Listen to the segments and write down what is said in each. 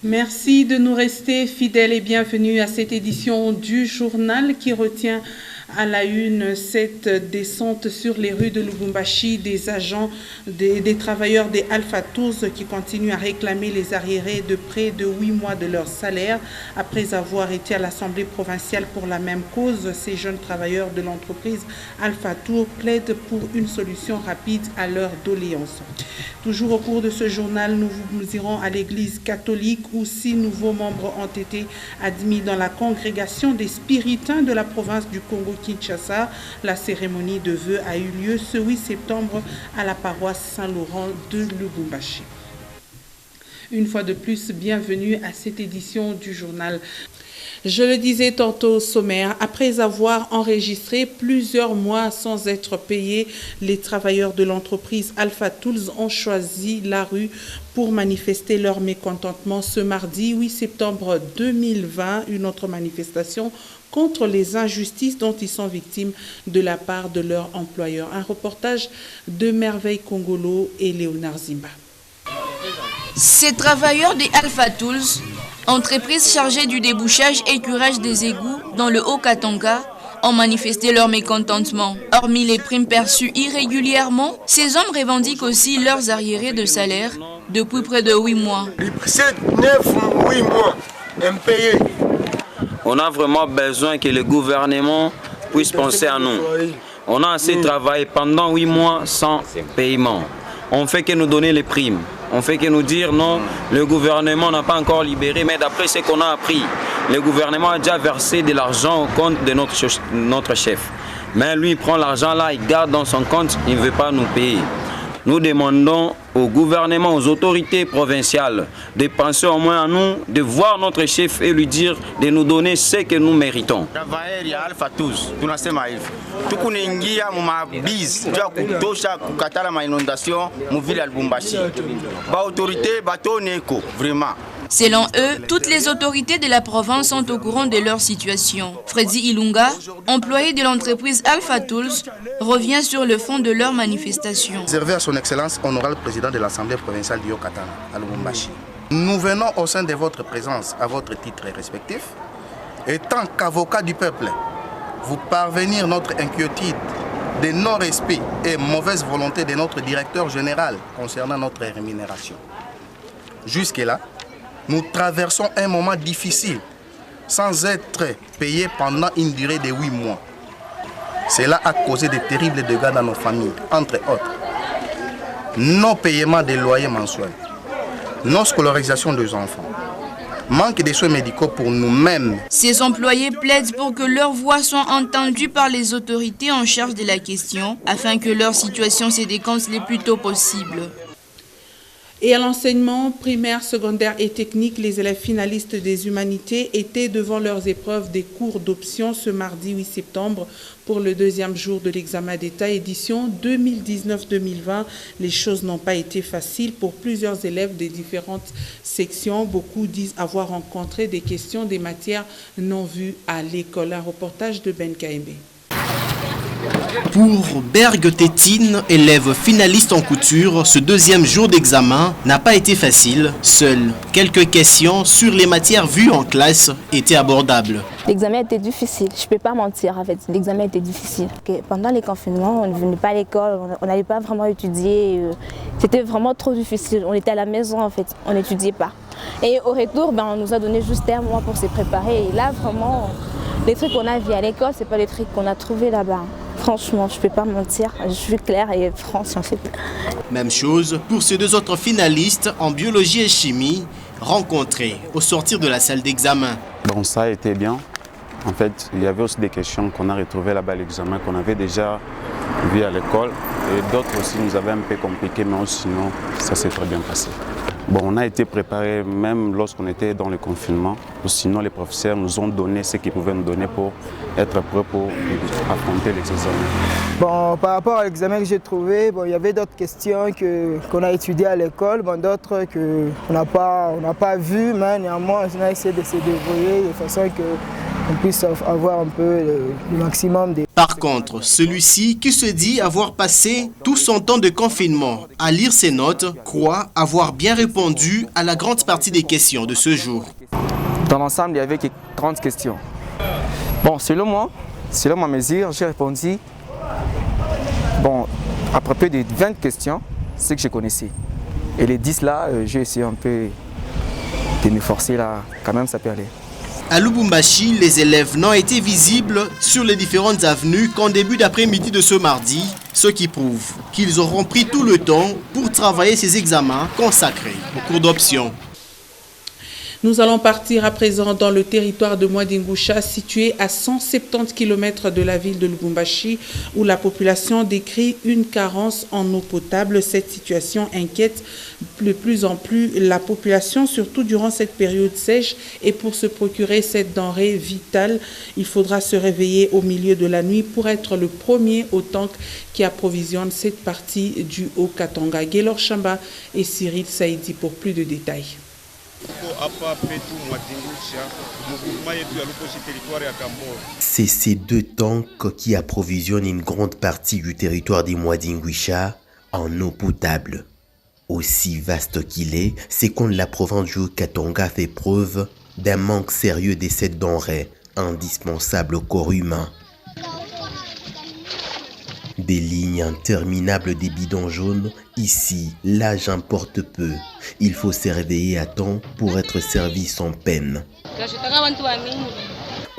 Merci de nous rester fidèles et bienvenue à cette édition du journal qui retient à la une cette descente sur les rues de Lubumbashi des agents, des travailleurs des Alpha Tours qui continuent à réclamer les arriérés de près de 8 mois de leur salaire. Après avoir été à l'Assemblée provinciale pour la même cause, ces jeunes travailleurs de l'entreprise Alpha Tours plaident pour une solution rapide à leur doléance. Toujours au cours de ce journal, nous irons à l'église catholique où 6 nouveaux membres ont été admis dans la congrégation des spiritains de la province du Congo-Kinshasa. La cérémonie de vœux a eu lieu ce 8 septembre à la paroisse Saint-Laurent de Lubumbashi. Une fois de plus, bienvenue à cette édition du journal. Je le disais tantôt au sommaire, après avoir enregistré plusieurs mois sans être payés, les travailleurs de l'entreprise Alpha Tools ont choisi la rue pour manifester leur mécontentement ce mardi 8 septembre 2020, une autre manifestation contre les injustices dont ils sont victimes de la part de leur employeur. Un reportage de Merveille Congolo et Léonard Zimba. Ces travailleurs des Alpha Tools, entreprise chargée du débouchage et curage des égouts dans le Haut-Katanga, ont manifesté leur mécontentement. Hormis les primes perçues irrégulièrement, ces hommes revendiquent aussi leurs arriérés de salaire depuis près de 8 mois. 8 mois impayés. On a vraiment besoin que le gouvernement puisse penser à nous. On a assez travaillé pendant 8 mois sans paiement. On fait que nous donner les primes. On fait que nous dire non, le gouvernement n'a pas encore libéré, mais d'après ce qu'on a appris, le gouvernement a déjà versé de l'argent au compte de notre chef. Mais lui, il prend l'argent là, il garde dans son compte, il ne veut pas nous payer. Nous demandons au gouvernement, aux autorités provinciales de penser au moins à nous, de voir notre chef et lui dire de nous donner ce que nous méritons. Selon eux, toutes les autorités de la province sont au courant de leur situation. Freddy Ilunga, employé de l'entreprise Alpha Tools, revient sur le fond de leur manifestation. Servez à son excellence honorable président de l'Assemblée provinciale du Haut-Katanga, à Lubumbashi. Nous venons au sein de votre présence à votre titre respectif, et tant qu'avocat du peuple, vous parvenir notre inquiétude de non-respect et mauvaise volonté de notre directeur général concernant notre rémunération. Jusque-là, nous traversons un moment difficile sans être payés pendant une durée de 8 mois. Cela a causé de terribles dégâts dans nos familles, entre autres. Non-paiement des loyers mensuels, non-scolarisation des enfants, manque de soins médicaux pour nous-mêmes. Ces employés plaident pour que leurs voix soient entendues par les autorités en charge de la question, afin que leur situation se décante le plus tôt possible. Et à l'enseignement primaire, secondaire et technique, les élèves finalistes des humanités étaient devant leurs épreuves des cours d'option ce mardi 8 septembre pour le deuxième jour de l'examen d'État édition 2019-2020. Les choses n'ont pas été faciles pour plusieurs élèves des différentes sections. Beaucoup disent avoir rencontré des questions des matières non vues à l'école. Un reportage de Ben Kaembe. Pour Berg Tétine, élève finaliste en couture, ce deuxième jour d'examen n'a pas été facile. Seules quelques questions sur les matières vues en classe étaient abordables. L'examen était difficile, je ne peux pas mentir en fait, l'examen était difficile. Pendant les confinements, on ne venait pas à l'école, on n'allait pas vraiment étudier, c'était vraiment trop difficile, on était à la maison en fait, on n'étudiait pas. Et au retour, on nous a donné juste un mois pour se préparer et là vraiment, les trucs qu'on a vus à l'école, ce n'est pas les trucs qu'on a trouvés là-bas. Franchement, je ne peux pas mentir, je suis claire et franche en fait. Même chose pour ces deux autres finalistes en biologie et chimie rencontrés au sortir de la salle d'examen. Bon, ça a été bien. En fait, il y avait aussi des questions qu'on a retrouvées là-bas à l'examen, qu'on avait déjà vues à l'école. Et d'autres aussi nous avaient un peu compliquées, mais sinon, ça s'est très bien passé. Bon, on a été préparés même lorsqu'on était dans le confinement. Sinon, les professeurs nous ont donné ce qu'ils pouvaient nous donner pour être prêts pour affronter les examens. Bon, par rapport à l'examen que j'ai trouvé, il y avait d'autres questions qu'on a étudiées à l'école, d'autres qu'on n'a pas vues, mais néanmoins, on a essayé de se débrouiller de façon que qu'on puisse avoir un peu le maximum de... Par contre, celui-ci qui se dit avoir passé tout son temps de confinement à lire ses notes, croit avoir bien répondu à la grande partie des questions de ce jour. Dans l'ensemble, il y avait 30 questions. Bon, selon ma mesure, j'ai répondu, bon, à propos des 20 questions, ce que je connaissais. Et les 10 là, j'ai essayé un peu de me forcer là, quand même ça peut aller. À Lubumbashi, les élèves n'ont été visibles sur les différentes avenues qu'en début d'après-midi de ce mardi, ce qui prouve qu'ils auront pris tout le temps pour travailler ces examens consacrés au cours d'options. Nous allons partir à présent dans le territoire de Mwadingusha, situé à 170 km de la ville de Lubumbashi, où la population décrit une carence en eau potable. Cette situation inquiète de plus en plus la population, surtout durant cette période sèche. Et pour se procurer cette denrée vitale, il faudra se réveiller au milieu de la nuit pour être le premier au tank qui approvisionne cette partie du Haut-Katanga. Gaylor Chamba et Cyril Saïdi pour plus de détails. C'est ces deux tanks qui approvisionnent une grande partie du territoire des Mwadingusha en eau potable. Aussi vaste qu'il est, c'est quand la province du Haut-Katanga fait preuve d'un manque sérieux de cette denrée indispensable au corps humain. Des lignes interminables des bidons jaunes, ici, l'âge importe peu. Il faut se réveiller à temps pour être servi sans peine.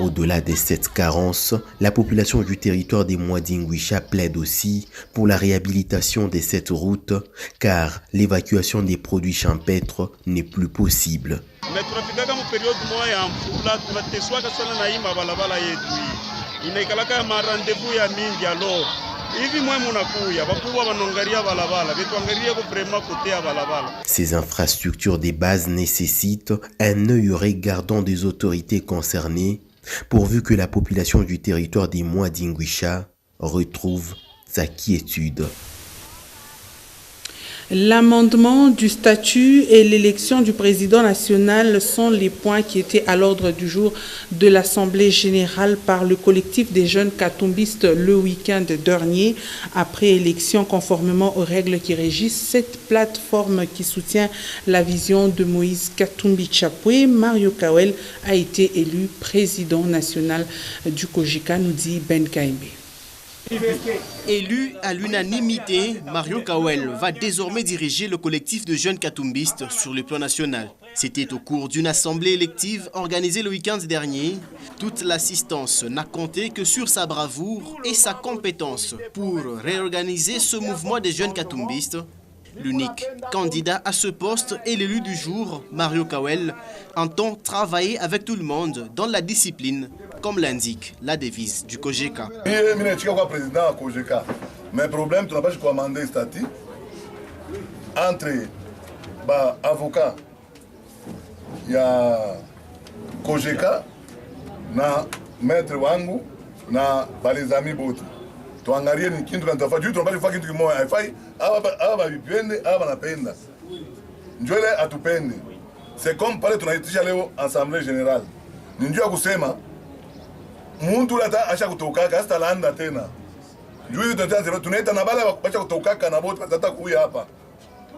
Au-delà de cette carence, la population du territoire des Mwadingusha plaide aussi pour la réhabilitation de cette route, car l'évacuation des produits champêtres n'est plus possible. Ces infrastructures des bases nécessitent un œil regardant des autorités concernées, pourvu que la population du territoire des Mwadingusha retrouve sa quiétude. L'amendement du statut et l'élection du président national sont les points qui étaient à l'ordre du jour de l'Assemblée générale par le collectif des jeunes katumbistes le week-end dernier. Après élection, conformément aux règles qui régissent cette plateforme qui soutient la vision de Moïse Katumbi Chapwe, Mario Kawel a été élu président national du Kojeka, nous dit Ben Kaimbe. Élu à l'unanimité, Mario Kawel va désormais diriger le collectif de jeunes katumbistes sur le plan national. C'était au cours d'une assemblée élective organisée le week-end dernier. Toute l'assistance n'a compté que sur sa bravoure et sa compétence pour réorganiser ce mouvement des jeunes katumbistes. L'unique candidat à ce poste est l'élu du jour, Mario Kawel, entend travailler avec tout le monde dans la discipline, comme l'indique la devise du Kojeka. Président Kojeka, mais problème, tu n'as pas commandé statut entre avocat, il y a Kojeka, na maître wangu, na les amis boti. Tuangalie ni kintu kanatafaa juu tunapaswa kufanya kitu kimoja. Haifai aba vipende aba napenda. Njole atupende. C'est comme pale tunaitisha leo assemblée générale. Ni njoo kusema mtu lata acha kutoka hasta landa tena. Njoo tutaanza tunaita na bala acha kutoka na bote tata kuya hapa.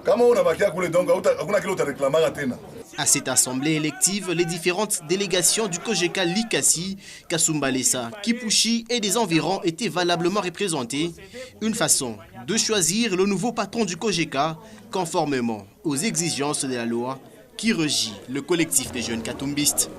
Kama unabakia kule donc hakuna kile utareklamaga tena. À cette assemblée élective, les différentes délégations du Kojeka Likasi, Kasumbalesa, Kipushi et des environs étaient valablement représentées. Une façon de choisir le nouveau patron du Kojeka conformément aux exigences de la loi qui régit le collectif des jeunes katumbistes.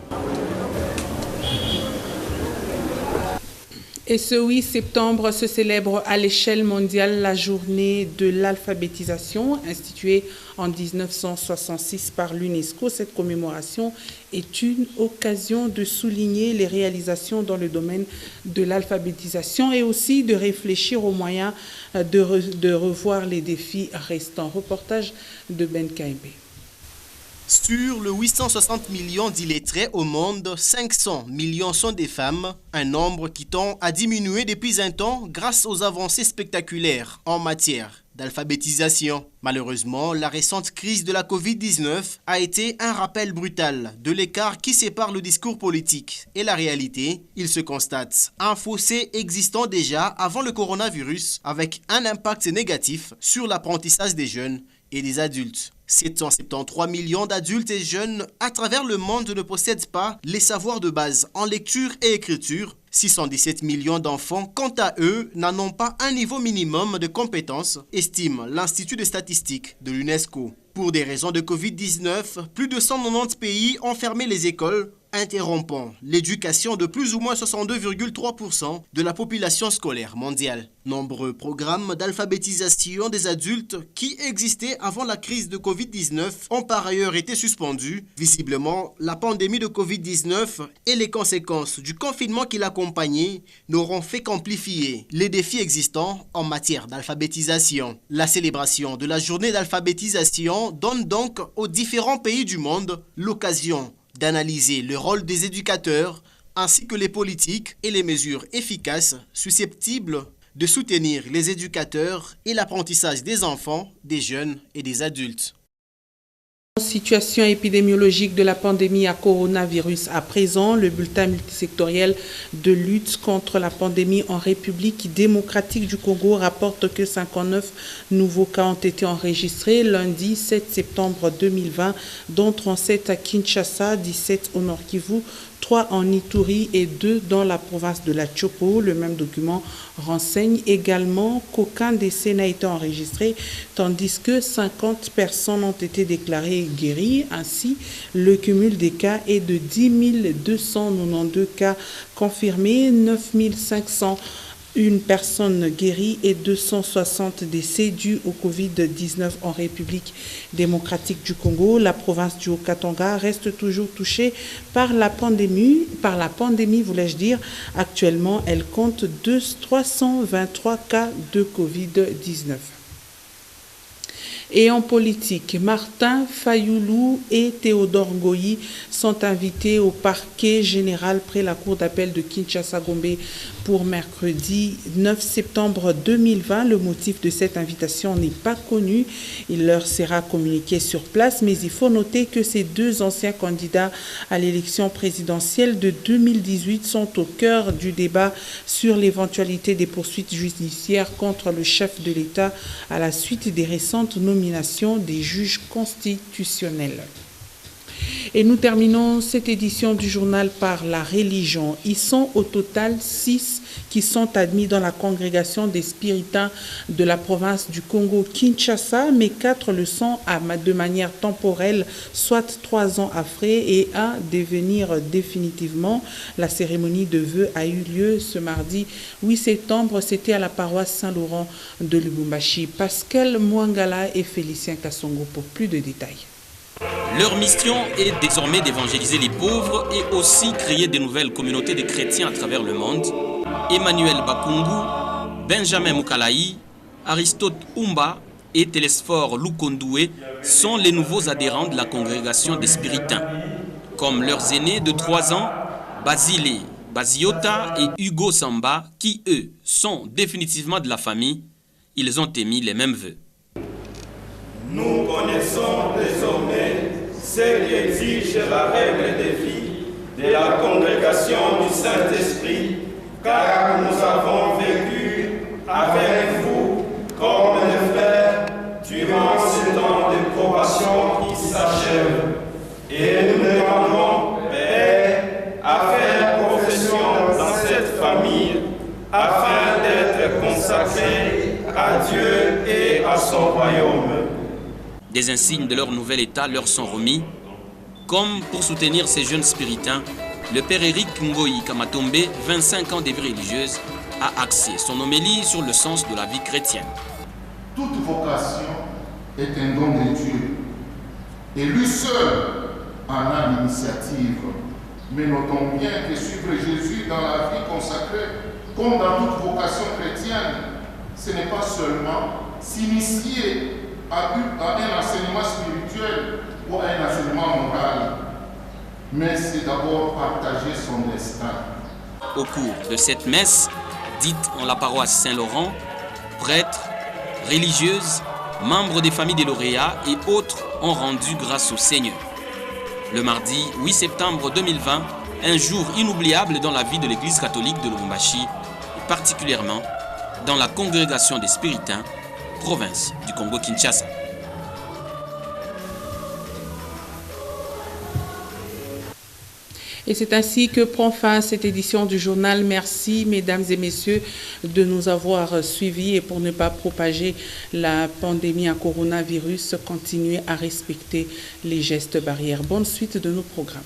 Et ce 8 septembre se célèbre à l'échelle mondiale la journée de l'alphabétisation, instituée en 1966 par l'UNESCO. Cette commémoration est une occasion de souligner les réalisations dans le domaine de l'alphabétisation et aussi de réfléchir aux moyens de revoir les défis restants. Reportage de Ben Kaimbe. Sur le 860 millions d'illettrés au monde, 500 millions sont des femmes, un nombre qui tend à diminuer depuis un temps grâce aux avancées spectaculaires en matière d'alphabétisation. Malheureusement, la récente crise de la Covid-19 a été un rappel brutal de l'écart qui sépare le discours politique et la réalité. Il se constate un fossé existant déjà avant le coronavirus avec un impact négatif sur l'apprentissage des jeunes et des adultes. 773 millions d'adultes et jeunes à travers le monde ne possèdent pas les savoirs de base en lecture et écriture. 617 millions d'enfants, quant à eux, n'en ont pas un niveau minimum de compétences, estime l'Institut de statistique de l'UNESCO. Pour des raisons de Covid-19, plus de 190 pays ont fermé les écoles, interrompant l'éducation de plus ou moins 62,3% de la population scolaire mondiale. Nombreux programmes d'alphabétisation des adultes qui existaient avant la crise de Covid-19 ont par ailleurs été suspendus. Visiblement, la pandémie de Covid-19 et les conséquences du confinement qui l'accompagnait n'auront fait qu'amplifier les défis existants en matière d'alphabétisation. La célébration de la journée d'alphabétisation donne donc aux différents pays du monde l'occasion d'analyser le rôle des éducateurs ainsi que les politiques et les mesures efficaces susceptibles de soutenir les éducateurs et l'apprentissage des enfants, des jeunes et des adultes. Situation épidémiologique de la pandémie à coronavirus à présent, le bulletin multisectoriel de lutte contre la pandémie en République démocratique du Congo rapporte que 59 nouveaux cas ont été enregistrés lundi 7 septembre 2020, dont 37 à Kinshasa, 17 au Nord Kivu, 3 en Ituri et 2 dans la province de la Chopo. Le même document renseigne également qu'aucun décès n'a été enregistré, tandis que 50 personnes ont été déclarées guéries. Ainsi, le cumul des cas est de 10 292 cas confirmés, 9 500 une personne guérie et 260 décès dus au Covid-19 en République démocratique du Congo. La province du Haut-Katanga reste toujours touchée par la pandémie, voulais-je dire. Actuellement, elle compte 323 cas de Covid-19. Et en politique, Martin Fayoulou et Théodore Ngoyi sont invités au parquet général près la cour d'appel de Kinshasa-Gombe pour mercredi 9 septembre 2020. Le motif de cette invitation n'est pas connu. Il leur sera communiqué sur place, mais il faut noter que ces deux anciens candidats à l'élection présidentielle de 2018 sont au cœur du débat sur l'éventualité des poursuites judiciaires contre le chef de l'État à la suite des récentes nominations des juges constitutionnels. Et nous terminons cette édition du journal par la religion. Ils sont au total 6 qui sont admis dans la congrégation des spiritains de la province du Congo-Kinshasa, mais 4 le sont de manière temporelle, soit 3 ans à frais et 1 devenir définitivement. La cérémonie de vœux a eu lieu ce mardi 8 septembre. C'était à la paroisse Saint-Laurent de Lubumbashi. Pascal Mwangala et Félicien Kassongo pour plus de détails. Leur mission est désormais d'évangéliser les pauvres et aussi créer de nouvelles communautés de chrétiens à travers le monde. Emmanuel Bakungu, Benjamin Mukalaï, Aristote Umba et Télésphore Lukondoué sont les nouveaux adhérents de la congrégation des spiritains. Comme leurs aînés de 3 ans, Basile Basiota et Hugo Samba, qui eux sont définitivement de la famille, ils ont émis les mêmes vœux. Nous connaissons désormais ce qu'exige la règle de vie de la congrégation du Saint-Esprit, car nous avons vécu avec vous comme des frères durant ce temps de probation qui s'achève. Et nous demandons, Père, à faire profession dans cette famille, afin d'être consacrés à Dieu et à son royaume. Des insignes de leur nouvel état leur sont remis. Comme pour soutenir ces jeunes spiritains, le père Éric Ngoyi Kamatombe, 25 ans de vie religieuse, a axé son homélie sur le sens de la vie chrétienne. Toute vocation est un don de Dieu, et lui seul en a l'initiative. Mais notons bien que suivre Jésus dans la vie consacrée, comme dans toute vocation chrétienne, ce n'est pas seulement s'initier à un enseignement spirituel ou à un enseignement mais c'est d'abord partager son destin. Au cours de cette messe, dite en la paroisse Saint-Laurent, prêtres, religieuses, membres des familles des lauréats et autres ont rendu grâce au Seigneur. Le mardi 8 septembre 2020, un jour inoubliable dans la vie de l'église catholique de Lubumbashi, et particulièrement dans la congrégation des Spiritains, province du Congo-Kinshasa. Et c'est ainsi que prend fin cette édition du journal. Merci, mesdames et messieurs, de nous avoir suivis. Et pour ne pas propager la pandémie à coronavirus, continuez à respecter les gestes barrières. Bonne suite de nos programmes.